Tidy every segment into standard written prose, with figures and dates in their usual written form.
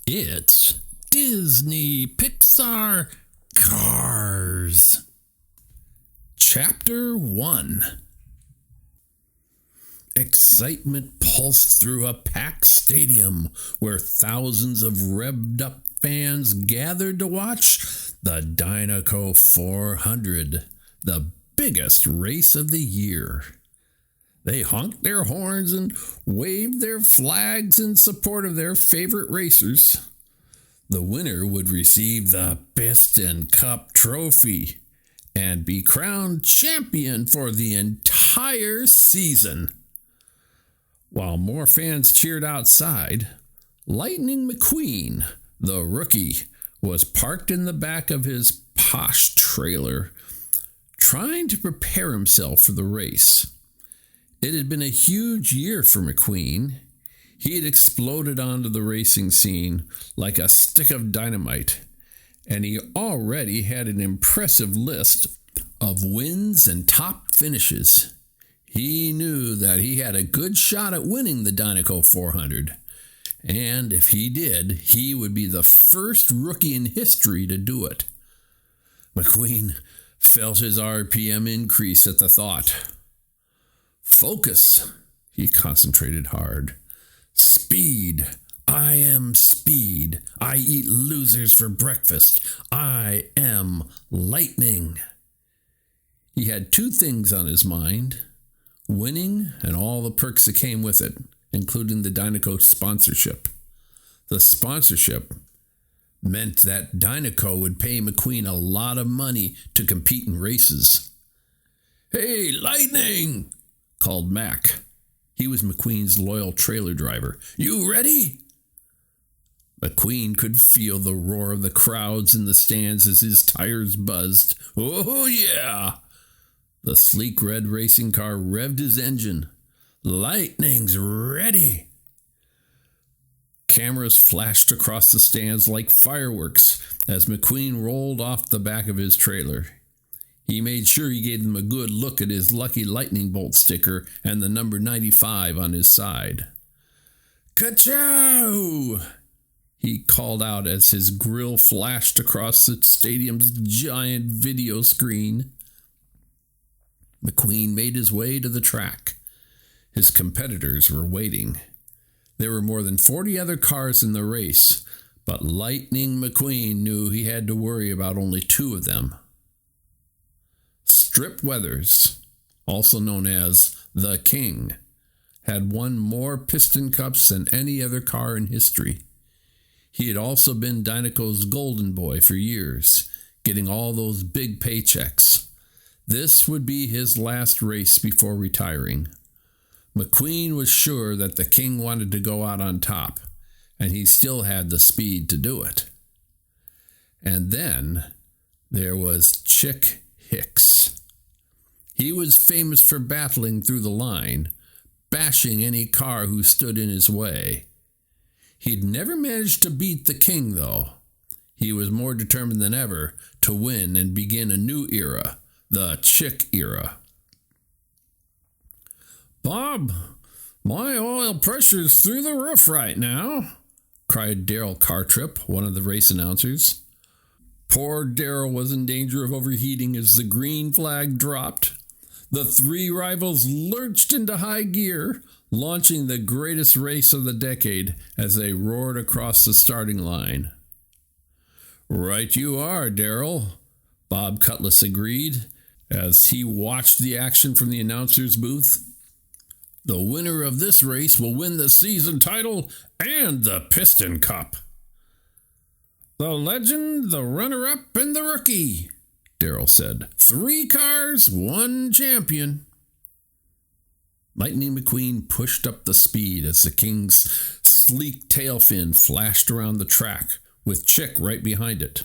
It's Disney Pixar Cars. Chapter 1. Excitement pulsed through a packed stadium where thousands of revved up fans gathered to watch the Dinaco 400, the biggest race of the year. They honked their horns and waved their flags in support of their favorite racers. The winner would receive the Piston Cup trophy and be crowned champion for the entire season. While more fans cheered outside, Lightning McQueen, the rookie, was parked in the back of his posh trailer, trying to prepare himself for the race. It had been a huge year for McQueen. He had exploded onto the racing scene like a stick of dynamite, and he already had an impressive list of wins and top finishes. He knew that he had a good shot at winning the Dinaco 400, and if he did, he would be the first rookie in history to do it. McQueen felt his RPM increase at the thought. Focus, he concentrated hard. Speed, I am speed. I eat losers for breakfast. I am lightning. He had two things on his mind: winning and all the perks that came with it, including the Dinaco sponsorship. The sponsorship meant that Dinaco would pay McQueen a lot of money to compete in races. "Hey, Lightning!" called Mac. He was McQueen's loyal trailer driver. "You ready?" McQueen could feel the roar of the crowds in the stands as his tires buzzed. "Oh, yeah!" The sleek red racing car revved his engine. "Lightning's ready." Cameras flashed across the stands like fireworks as McQueen rolled off the back of his trailer. He made sure he gave them a good look at his lucky lightning bolt sticker and the number 95 on his side. "Ka-chow!" he called out as his grill flashed across the stadium's giant video screen. McQueen made his way to the track. His competitors were waiting. There were more than 40 other cars in the race, but Lightning McQueen knew he had to worry about only two of them. Strip Weathers, also known as the King, had won more Piston Cups than any other car in history. He had also been Dinaco's golden boy for years, getting all those big paychecks. This would be his last race before retiring. McQueen was sure that the King wanted to go out on top, and he still had the speed to do it. And then there was Chick Hicks. He was famous for battling through the line, bashing any car who stood in his way. He'd never managed to beat the King, though. He was more determined than ever to win and begin a new era, the Chick era. "Bob, my oil pressure's through the roof right now," cried Daryl Cartrip, one of the race announcers. Poor Daryl was in danger of overheating as the green flag dropped. The three rivals lurched into high gear, launching the greatest race of the decade as they roared across the starting line. "Right you are, Daryl," Bob Cutlass agreed as he watched the action from the announcer's booth. "The winner of this race will win the season title and the Piston Cup." "The legend, the runner-up, and the rookie," Daryl said. "3 cars, 1 champion." Lightning McQueen pushed up the speed as the King's sleek tail fin flashed around the track, with Chick right behind it.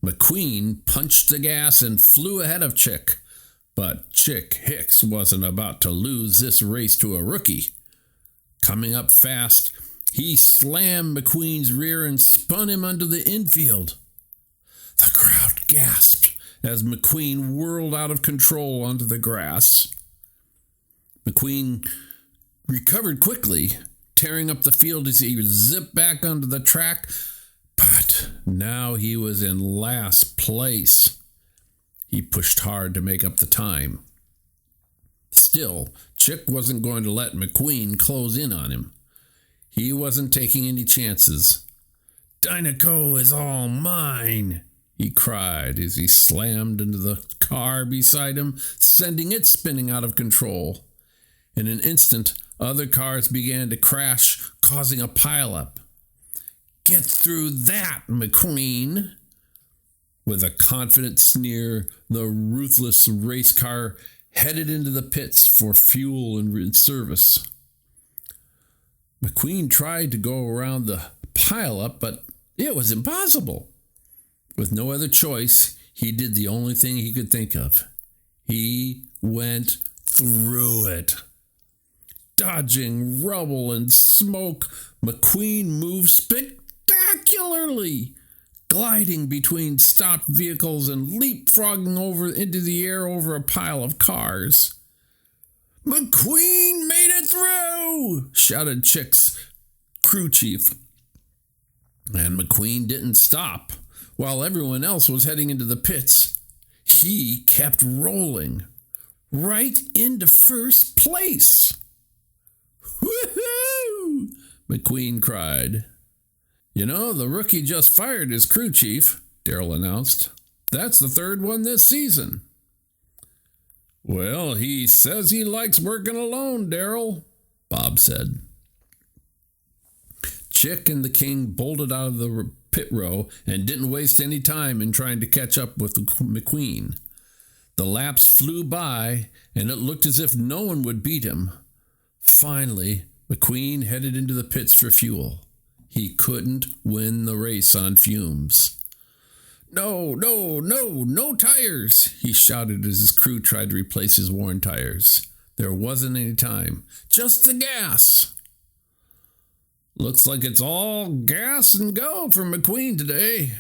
McQueen punched the gas and flew ahead of Chick, but Chick Hicks wasn't about to lose this race to a rookie. Coming up fast, he slammed McQueen's rear and spun him under the infield. The crowd gasped as McQueen whirled out of control onto the grass. McQueen recovered quickly, tearing up the field as he zipped back onto the track, but now he was in last place. He pushed hard to make up the time. Still, Chick wasn't going to let McQueen close in on him. He wasn't taking any chances. "Dinaco is all mine," he cried as he slammed into the car beside him, sending it spinning out of control. In an instant, other cars began to crash, causing a pileup. "Get through that, McQueen." With a confident sneer, the ruthless race car headed into the pits for fuel and service. McQueen tried to go around the pileup, but it was impossible. With no other choice, he did the only thing he could think of. He went through it. Dodging rubble and smoke, McQueen moved spectacularly, gliding between stopped vehicles and leapfrogging over into the air over a pile of cars. "McQueen made it through!" shouted Chick's crew chief. And McQueen didn't stop. While everyone else was heading into the pits, he kept rolling right into first place. "Woohoo!" McQueen cried. "You know, the rookie just fired his crew chief," Daryl announced. "That's the third one this season." "Well, he says he likes working alone, Daryl," Bob said. Chick and the King bolted out of the pit row and didn't waste any time in trying to catch up with McQueen. The laps flew by, and it looked as if no one would beat him. Finally, McQueen headed into the pits for fuel. He couldn't win the race on fumes. No tires," he shouted as his crew tried to replace his worn tires. There wasn't any time. "Just the gas." "Looks like it's all gas and go for McQueen today,"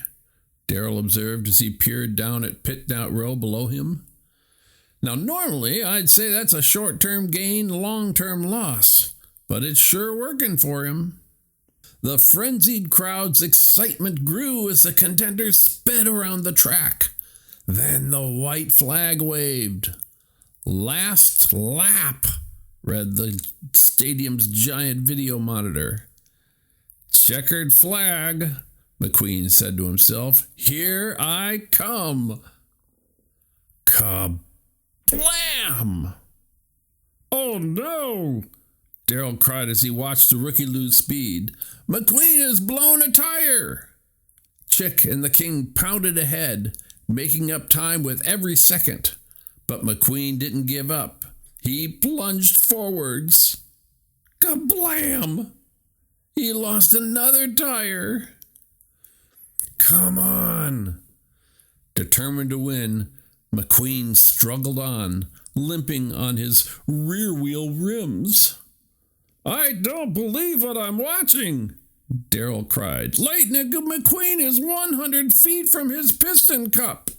Daryl observed as he peered down at pit row below him. "Now, normally, I'd say that's a short-term gain, long-term loss, but it's sure working for him." The frenzied crowd's excitement grew as the contenders sped around the track. Then the white flag waved. "Last lap," read the stadium's giant video monitor. "Checkered flag," McQueen said to himself. "Here I come." Kablam! "Oh no!" Daryl cried as he watched the rookie lose speed. "McQueen has blown a tire!" Chick and the King pounded ahead, making up time with every second. But McQueen didn't give up. He plunged forwards. Kablam! He lost another tire. "Come on!" Determined to win, McQueen struggled on, limping on his rear wheel rims. "I don't believe what I'm watching," Daryl cried. "Lightning McQueen is 100 feet from his Piston Cup."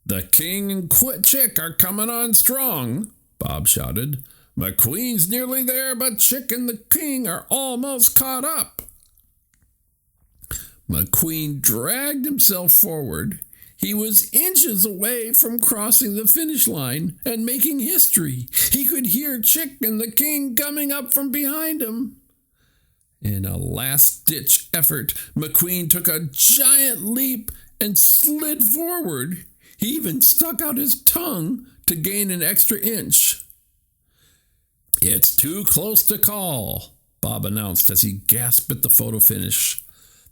"The King and Chick are coming on strong," Bob shouted. "McQueen's nearly there, but Chick and the King are almost caught up." McQueen dragged himself forward. He was inches away from crossing the finish line and making history. He could hear Chick and the King coming up from behind him. In a last-ditch effort, McQueen took a giant leap and slid forward. He even stuck out his tongue to gain an extra inch. "It's too close to call," Bob announced as he gasped at the photo finish.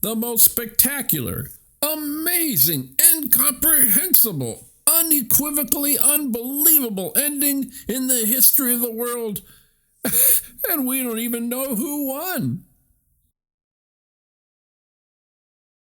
"The most spectacular, amazing, incomprehensible, unequivocally unbelievable ending in the history of the world. And we don't even know who won."